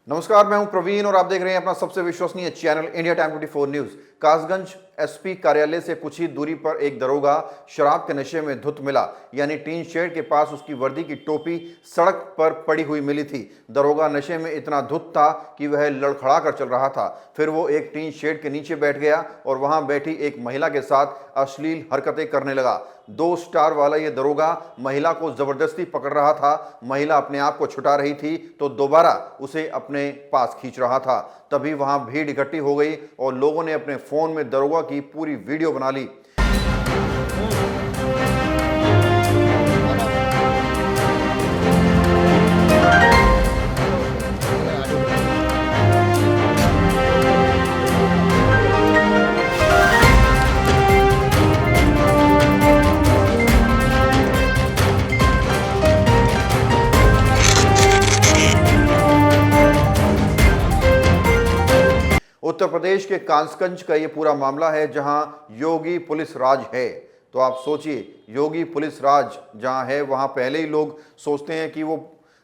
नमस्कार, मैं हूं प्रवीण और आप देख रहे हैं अपना सबसे विश्वसनीय channel India time 24 news. Kasganj SP कार्यालय से कुछ ही दूरी पर एक दरोगा शराब के नशे में धुत मिला, यानी टीन शेड के पास उसकी वर्दी की टोपी सड़क पर पड़ी हुई मिली थी। दरोगा नशे में इतना धुत था कि वह लड़खड़ा कर चल रहा था। फिर वो एक टीन शेड के नीचे बैठ गया और वहां बैठी एक महिला के साथ अश्लील हरकतें करने लगा। 2 स्टार वाला ये दरोगा महिला को जबरदस्ती पकड़ रहा था। महिला अपने आप को छुटा रही थी तो दोबारा उसे अपने पास खींच रहा था। तभी वहां भीड़ इकट्ठी हो गई और लोगों ने अपने फोन में दरोगा की पूरी वीडियो बना ली। उत्तर प्रदेश के कासगंज का ये पूरा मामला है, जहां योगी पुलिस राज है। तो आप सोचिए, योगी पुलिस राज जहां है वहां पहले ही लोग सोचते हैं कि वो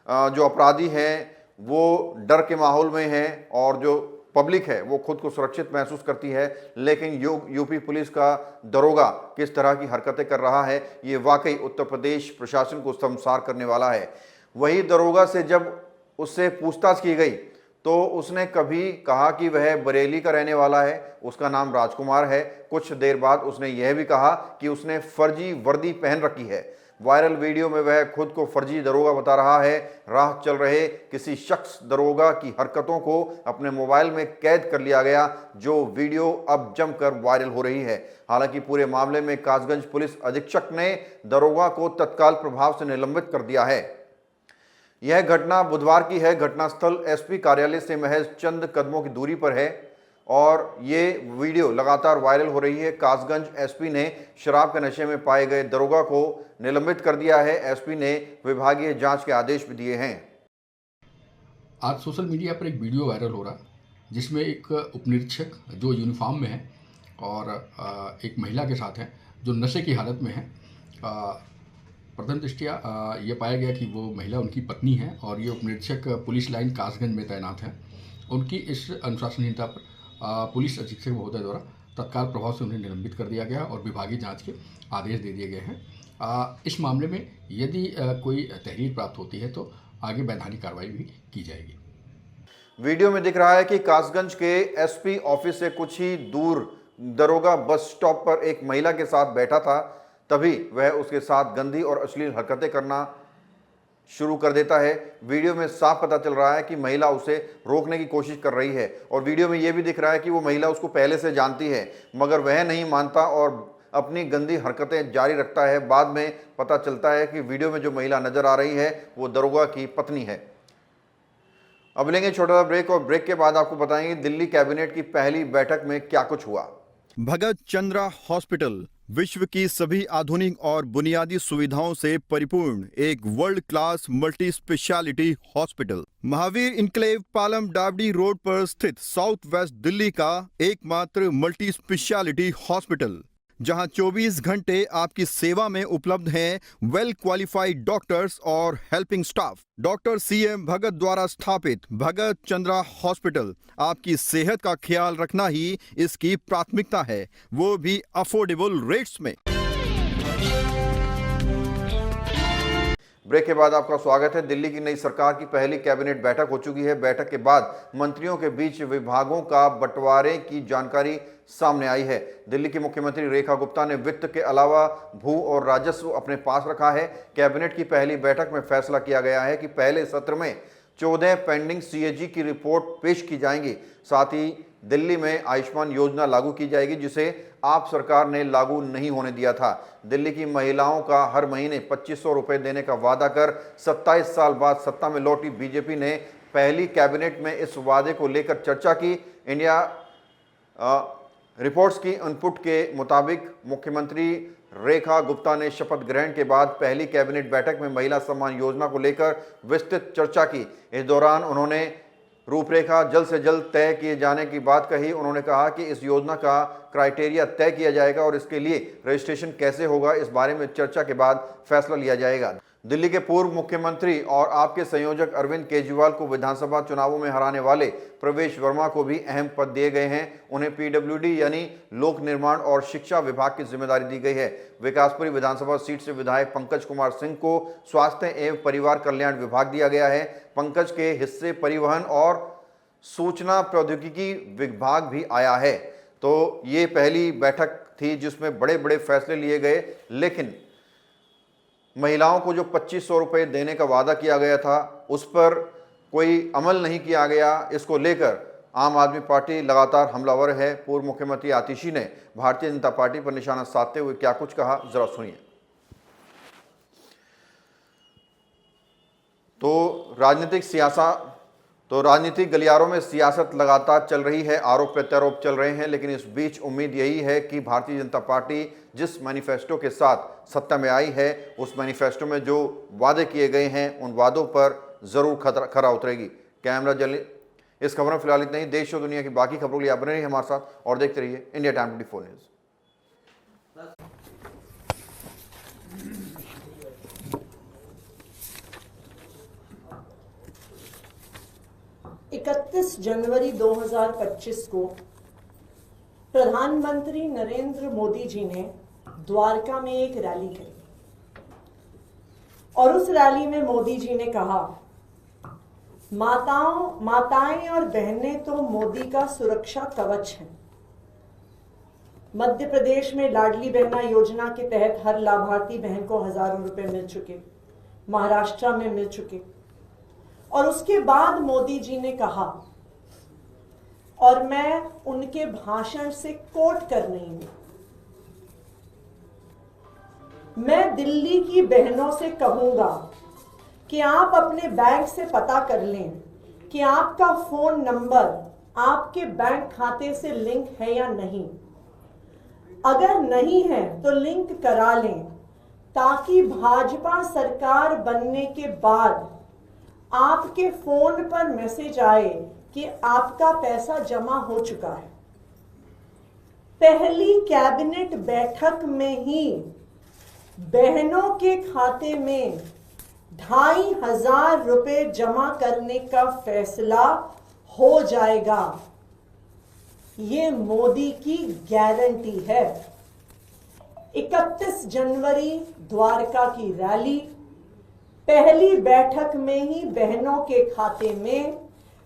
जो अपराधी हैं वो डर के माहौल में हैं और जो पब्लिक है वो खुद को सुरक्षित महसूस करती है। लेकिन यूपी पुलिस का दरोगा किस तरह की हरकतें कर रहा है, ये वाकई उत्तर प्रदेश प्रशासन को शर्मसार करने वाला है। वही दरोगा से जब उससे पूछताछ की गई तो उसने कभी कहा कि वह बरेली का रहने वाला है, उसका नाम राजकुमार है। कुछ देर बाद उसने यह भी कहा कि उसने फर्जी वर्दी पहन रखी है। वायरल वीडियो में वह खुद को फर्जी दरोगा बता रहा है। राह चल रहे किसी शख्स दरोगा की हरकतों को अपने मोबाइल में कैद कर लिया गया, जो वीडियो अब जमकर वायरल हो रही है। हालांकि पूरे मामले में कासगंज पुलिस अधीक्षक ने दरोगा को तत्काल प्रभाव से निलंबित कर दिया है। यह घटना बुधवार की है। घटनास्थल एसपी कार्यालय से महज चंद कदमों की दूरी पर है और ये वीडियो लगातार वायरल हो रही है। कासगंज एसपी ने शराब के नशे में पाए गए दरोगा को निलंबित कर दिया है। एसपी ने विभागीय जांच के आदेश भी दिए हैं। आज सोशल मीडिया पर एक वीडियो वायरल हो रहा जिसमें एक उपनिरीक्षक जो यूनिफॉर्म में है और एक महिला के साथ है जो नशे की हालत में है। प्रथम दृष्टया ये पाया गया कि वो महिला उनकी पत्नी है और ये उपनिरीक्षक पुलिस लाइन कासगंज में तैनात है। उनकी इस अनुशासनहीनता पर पुलिस अधीक्षक महोदय द्वारा तत्काल प्रभाव से उन्हें निलंबित कर दिया गया और विभागीय जांच के आदेश दे दिए गए हैं। इस मामले में यदि कोई तहरीर प्राप्त होती है तो आगे वैधानिक कार्रवाई भी की जाएगी। वीडियो में दिख रहा है कि कासगंज के एसपी ऑफिस से कुछ ही दूर दरोगा बस स्टॉप पर एक महिला के साथ बैठा था। तभी वह उसके साथ गंदी और अश्लील हरकतें करना शुरू कर देता है। वीडियो में साफ पता चल रहा है कि महिला उसे रोकने की कोशिश कर रही है और वीडियो में यह भी दिख रहा है कि वो महिला उसको पहले से जानती है, मगर वह नहीं मानता और अपनी गंदी हरकतें जारी रखता है। बाद में पता चलता है कि वीडियो में जो महिला नजर आ रही है वो दरोगा की पत्नी है। अब लेंगे छोटा सा ब्रेक और ब्रेक के बाद आपको बताएंगे दिल्ली कैबिनेट की पहली बैठक में क्या कुछ हुआ। भगत चंद्रा हॉस्पिटल विश्व की सभी आधुनिक और बुनियादी सुविधाओं से परिपूर्ण एक world class multi speciality hospital Mahavir enclave Palam Dabri road पर स्थित साउथ वेस्ट दिल्ली का एकमात्र मल्टी स्पेशलिटी हॉस्पिटल, जहां 24 घंटे आपकी सेवा में उपलब्ध हैं वेल क्वालिफाइड डॉक्टर्स और हेल्पिंग स्टाफ। डॉक्टर सीएम भगत द्वारा स्थापित भगत चंद्रा हॉस्पिटल आपकी सेहत का ख्याल रखना ही इसकी प्राथमिकता है, वो भी अफोर्डेबल रेट्स में। ब्रेक के बाद आपका स्वागत है। दिल्ली की नई सरकार की पहली कैबिनेट बैठक हो चुकी है। बैठक के बाद मंत्रियों के बीच विभागों का बंटवारे की जानकारी सामने आई है। दिल्ली की मुख्यमंत्री रेखा गुप्ता ने वित्त के अलावा भू और राजस्व अपने पास रखा है। कैबिनेट की पहली बैठक में फैसला किया गया है कि पहले सत्र में 14 पेंडिंग सीएजी की रिपोर्ट पेश की जाएंगी। साथ ही दिल्ली में आयुष्मान योजना लागू की जाएगी, जिसे आप सरकार ने लागू नहीं होने दिया था। दिल्ली की महिलाओं का हर महीने 2500 रुपए देने का वादा कर 27 साल बाद सत्ता में लौटी बीजेपी ने पहली कैबिनेट में इस वादे को लेकर चर्चा की। इंडिया रिपोर्ट्स की इनपुट के मुताबिक मुख्यमंत्री रेखा गुप्ता ने शपथ ग्रहण के बाद पहली कैबिनेट बैठक में महिला सम्मान योजना को लेकर विस्तृत चर्चा की। इस दौरान उन्होंने रूपरेखा जल्द से जल्द तय किए जाने की बात कही। उन्होंने कहा कि इस योजना का क्राइटेरिया तय किया जाएगा और इसके लिए रजिस्ट्रेशन कैसे होगा, इस बारे में चर्चा के बाद फैसला लिया जाएगा। दिल्ली के पूर्व मुख्यमंत्री और आपके संयोजक अरविंद केजरीवाल को विधानसभा चुनावों में हराने वाले प्रवेश वर्मा को भी अहम पद दिए गए हैं। उन्हें पीडब्ल्यूडी यानी लोक निर्माण और शिक्षा विभाग की जिम्मेदारी दी गई है। विकासपुरी विधानसभा सीट से विधायक पंकज कुमार सिंह को स्वास्थ्य एवं परिवार कल्याण विभाग दिया गया है। पंकज के हिस्से परिवहन और सूचना प्रौद्योगिकी विभाग भी आया है। तो ये पहली बैठक थी जिसमें बड़े बड़े फैसले लिए गए, लेकिन महिलाओं को जो 2500 रुपये देने का वादा किया गया था उस पर कोई अमल नहीं किया गया। इसको लेकर आम आदमी पार्टी लगातार हमलावर है। पूर्व मुख्यमंत्री आतिशी ने भारतीय जनता पार्टी पर निशाना साधते हुए क्या कुछ कहा, जरा सुनिए। तो राजनीतिक गलियारों में सियासत लगातार चल रही है, आरोप प्रत्यारोप चल रहे हैं, लेकिन इस बीच उम्मीद यही है कि भारतीय जनता पार्टी जिस मैनिफेस्टो के साथ सत्ता में आई है उस मैनिफेस्टो में जो वादे किए गए हैं उन वादों पर जरूर खरा उतरेगी। कैमरा जले इस खबर में फिलहाल इतना ही। देश और दुनिया की बाकी खबरों के लिए आप बने रहिए हमारे साथ और देखते रहिए इंडिया टाइम 24 न्यूज। 31 जनवरी 2025 को प्रधानमंत्री नरेंद्र मोदी जी ने द्वारका में एक रैली की और उस रैली में मोदी जी ने कहा, माताएं और बहनें तो मोदी का सुरक्षा कवच हैं। मध्य प्रदेश में लाडली बहना योजना के तहत हर लाभार्थी बहन को हजारों रुपए मिल चुके, महाराष्ट्र में मिल चुके। और उसके बाद मोदी जी ने कहा, और मैं उनके भाषण से कोट कर रही हूं, मैं दिल्ली की बहनों से कहूंगा कि आप अपने बैंक से पता कर लें कि आपका फोन नंबर आपके बैंक खाते से लिंक है या नहीं। अगर नहीं है तो लिंक करा लें, ताकि भाजपा सरकार बनने के बाद आपके फोन पर मैसेज आए कि आपका पैसा जमा हो चुका है। पहली कैबिनेट बैठक में ही बहनों के खाते में 2500 रुपए जमा करने का फैसला हो जाएगा। ये मोदी की गारंटी है। 31 जनवरी द्वारका की रैली, पहली बैठक में ही बहनों के खाते में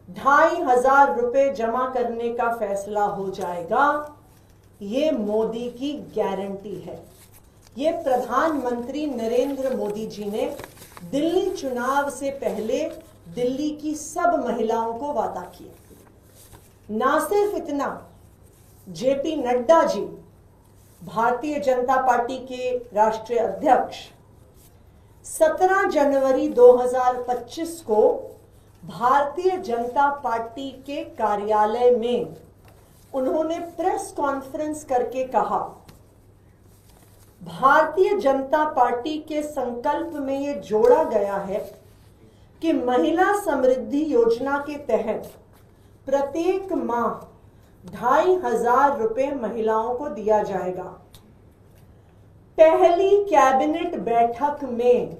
2500 रुपए जमा करने का फैसला हो जाएगा। ये मोदी की गारंटी है। ये प्रधानमंत्री नरेंद्र मोदी जी ने दिल्ली चुनाव से पहले दिल्ली की सब महिलाओं को वादा किया। ना सिर्फ इतना, जेपी नड्डा जी, भारतीय जनता पार्टी के राष्ट्रीय अध्यक्ष, 17 जनवरी 2025 को भारतीय जनता पार्टी के कार्यालय में उन्होंने प्रेस कॉन्फ्रेंस करके कहा, भारतीय जनता पार्टी के संकल्प में यह जोड़ा गया है कि महिला समृद्धि योजना के तहत प्रत्येक माह 2500 रुपए महिलाओं को दिया जाएगा। पहली कैबिनेट बैठक में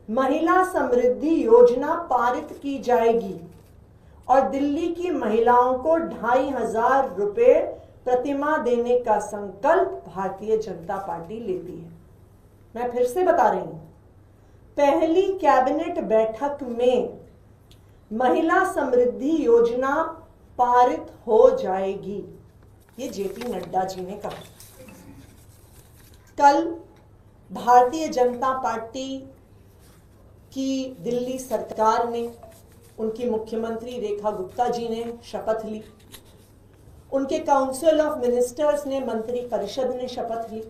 महिला समृद्धि योजना पारित की जाएगी और दिल्ली की महिलाओं को 2500 रुपए प्रतिमाह देने का संकल्प भारतीय जनता पार्टी लेती है। मैं फिर से बता रही हूं, पहली कैबिनेट बैठक में महिला समृद्धि योजना पारित हो जाएगी। ये जेपी नड्डा जी ने कहा। कल भारतीय जनता पार्टी की दिल्ली सरकार ने, उनकी मुख्यमंत्री रेखा गुप्ता जी ने शपथ ली, उनके काउंसिल ऑफ मिनिस्टर्स ने, मंत्री परिषद ने शपथ ली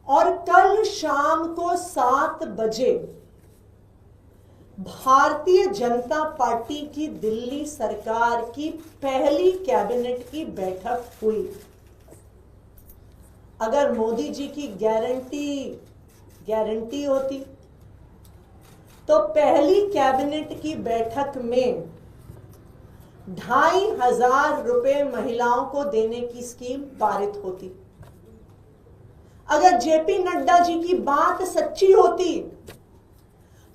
और कल शाम को 7 बजे भारतीय जनता पार्टी की दिल्ली सरकार की पहली कैबिनेट की बैठक हुई। अगर मोदी जी की गारंटी होती तो पहली कैबिनेट की बैठक में 2500 रुपए महिलाओं को देने की स्कीम पारित होती। अगर जेपी नड्डा जी की बात सच्ची होती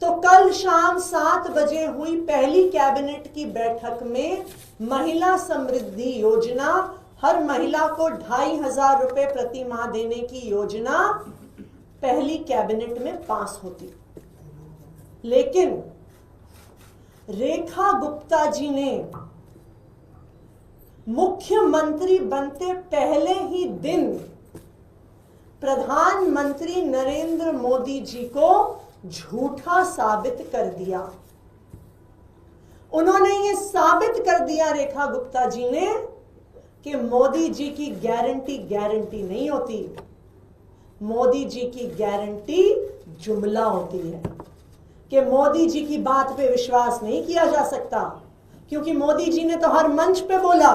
तो कल शाम 7 बजे हुई पहली कैबिनेट की बैठक में महिला समृद्धि योजना, हर महिला को 2,500 रुपए प्रति माह देने की योजना पहली कैबिनेट में पास होती। लेकिन रेखा गुप्ता जी ने मुख्यमंत्री बनते पहले ही दिन प्रधानमंत्री नरेंद्र मोदी जी को झूठा साबित कर दिया। उन्होंने ये साबित कर दिया रेखा गुप्ता जी ने कि मोदी जी की गारंटी नहीं होती, मोदी जी की गारंटी जुमला होती है, कि मोदी जी की बात पे विश्वास नहीं किया जा सकता, क्योंकि मोदी जी ने तो हर मंच पे बोला,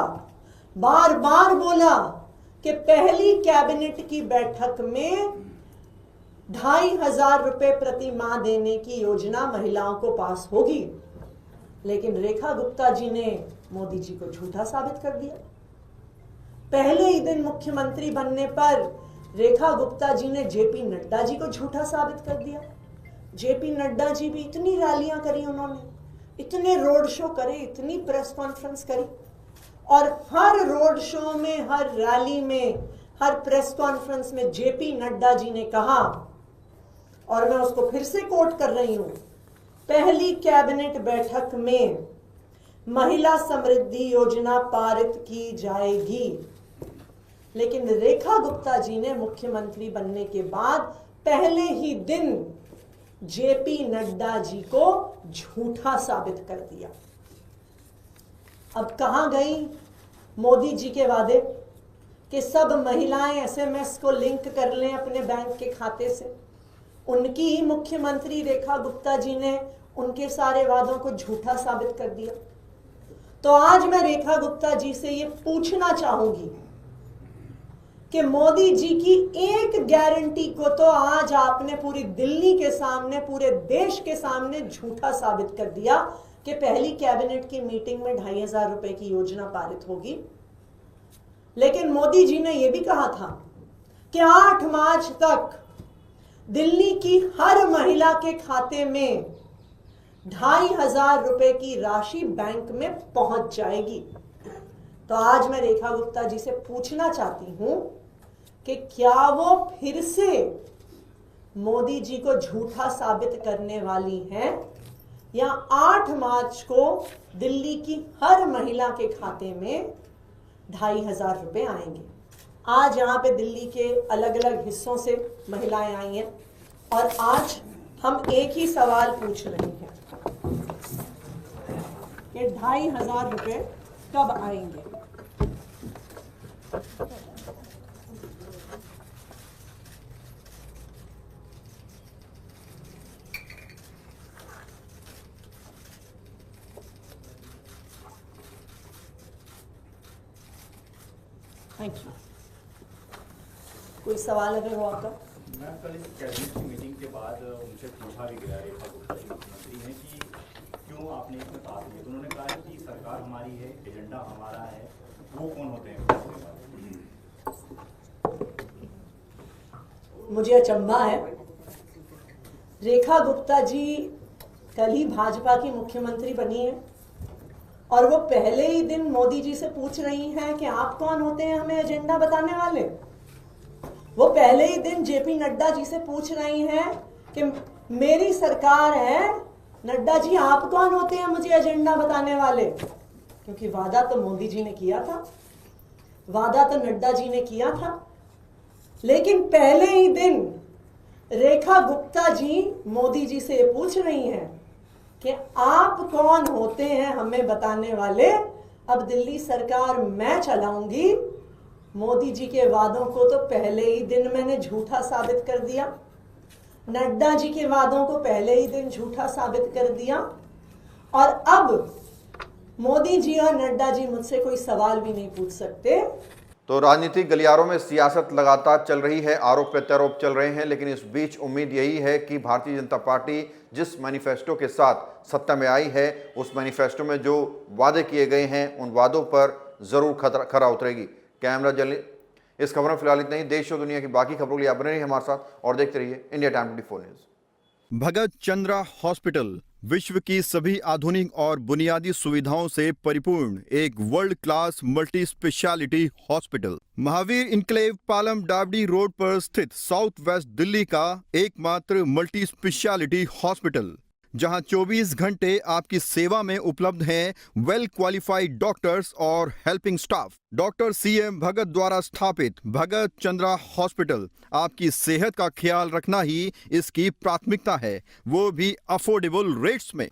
बार बार बोला कि पहली कैबिनेट की बैठक में 2,500 रुपए प्रति माह देने की योजना महिलाओं को पास होगी। लेकिन रेखा गुप्ता जी ने मोदी जी को झूठा साबित कर दिया। पहले ही दिन मुख्यमंत्री बनने पर रेखा गुप्ता जी ने जेपी नड्डा जी को झूठा साबित कर दिया। जेपी नड्डा जी भी इतनी रैलियां करी उन्होंने, इतने रोड शो करे, इतनी प्रेस कॉन्फ्रेंस करी, और हर रोड शो में, हर रैली में, हर प्रेस कॉन्फ्रेंस में जेपी नड्डा जी ने कहा, और मैं उसको फिर से कोट कर रही हूं, पहली कैबिनेट बैठक में महिला समृद्धि योजना पारित की जाएगी। लेकिन रेखा गुप्ता जी ने मुख्यमंत्री बनने के बाद पहले ही दिन जेपी नड्डा जी को झूठा साबित कर दिया। अब कहां गई मोदी जी के वादे कि सब महिलाएं एसएमएस को लिंक कर लें अपने बैंक के खाते से? उनकी ही मुख्यमंत्री रेखा गुप्ता जी ने उनके सारे वादों को झूठा साबित कर दिया। तो आज मैं रेखा गुप्ता जी से ये पूछना चाहूंगी कि मोदी जी की एक गारंटी को तो आज आपने पूरी दिल्ली के सामने, पूरे देश के सामने झूठा साबित कर दिया कि पहली कैबिनेट की मीटिंग में 2,500 रुपए की योजना पारित होगी। लेकिन मोदी जी ने यह भी कहा था कि 8 मार्च तक दिल्ली की हर महिला के खाते में 2,500 रुपए की राशि बैंक में पहुंच जाएगी। तो आज मैं रेखा गुप्ता जी से पूछना चाहती हूं कि क्या वो फिर से मोदी जी को झूठा साबित करने वाली हैं, या 8 मार्च को दिल्ली की हर महिला के खाते में 2,500 रुपए आएंगे। आज यहाँ पे दिल्ली के अलग अलग हिस्सों से महिलाएं आई हैं, और आज हम एक ही सवाल पूछ रहे हैं कि 2,500 रुपए कब आएंगे। Thank you. कोई सवाल अगर हो आपका? मैम, कल इस कैबिनेट की मीटिंग के बाद उनसे पूछा भी गया रेखा गुप्ता जी मुख्यमंत्री हैं कि क्यों आपने इसमें भाग लिया, तो उन्होंने कहा कि सरकार हमारी है, एजेंडा हमारा है। वो कौन होते हैं? मुझे अचंभा है, रेखा गुप्ता जी कल ही भाजपा की मुख्यमंत्री बनी है और वो पहले ही दिन मोदी जी से पूछ रही हैं कि आप कौन होते हैं हमें एजेंडा बताने वाले। वो पहले ही दिन जेपी नड्डा जी से पूछ रही हैं कि मेरी सरकार है, नड्डा जी आप कौन होते हैं मुझे एजेंडा बताने वाले। क्योंकि वादा तो मोदी जी ने किया था, वादा तो नड्डा जी ने किया था। लेकिन पहले ही दिन रेखा गुप्ता जी मोदी जी से ये पूछ रही हैं कि आप कौन होते हैं हमें बताने वाले। अब दिल्ली सरकार मैं चलाऊंगी, मोदी जी के वादों को तो पहले ही दिन मैंने झूठा साबित कर दिया, नड्डा जी के वादों को पहले ही दिन झूठा साबित कर दिया, और अब मोदी जी और नड्डा जी मुझसे कोई सवाल भी नहीं पूछ सकते। तो राजनीतिक गलियारों में सियासत लगातार चल रही है, आरोप प्रत्यारोप चल रहे हैं, लेकिन इस बीच उम्मीद यही है कि भारतीय जनता पार्टी जिस मैनिफेस्टो के साथ सत्ता में आई है, उस मैनिफेस्टो में जो वादे किए गए हैं उन वादों पर ज़रूर खरा उतरेगी। इस खबर में फिलहाल इतना ही। देश और दुनिया की बाकी खबरों के लिए आप बने रहिए हमारे साथ और देखते रहिए इंडिया टाइम 24 न्यूज। भगत चंद्रा हॉस्पिटल विश्व की सभी आधुनिक और बुनियादी सुविधाओं से परिपूर्ण एक world class multi speciality hospital Mahavir enclave Palam Dabri road पर स्थित साउथ वेस्ट दिल्ली का एकमात्र मल्टी स्पेशलिटी हॉस्पिटल, जहां 24 घंटे आपकी सेवा में उपलब्ध हैं वेल क्वालिफाइड डॉक्टर्स और हेल्पिंग स्टाफ। डॉक्टर CM भगत द्वारा स्थापित भगत चंद्रा हॉस्पिटल आपकी सेहत का ख्याल रखना ही इसकी प्राथमिकता है, वो भी अफोर्डेबल रेट्स में।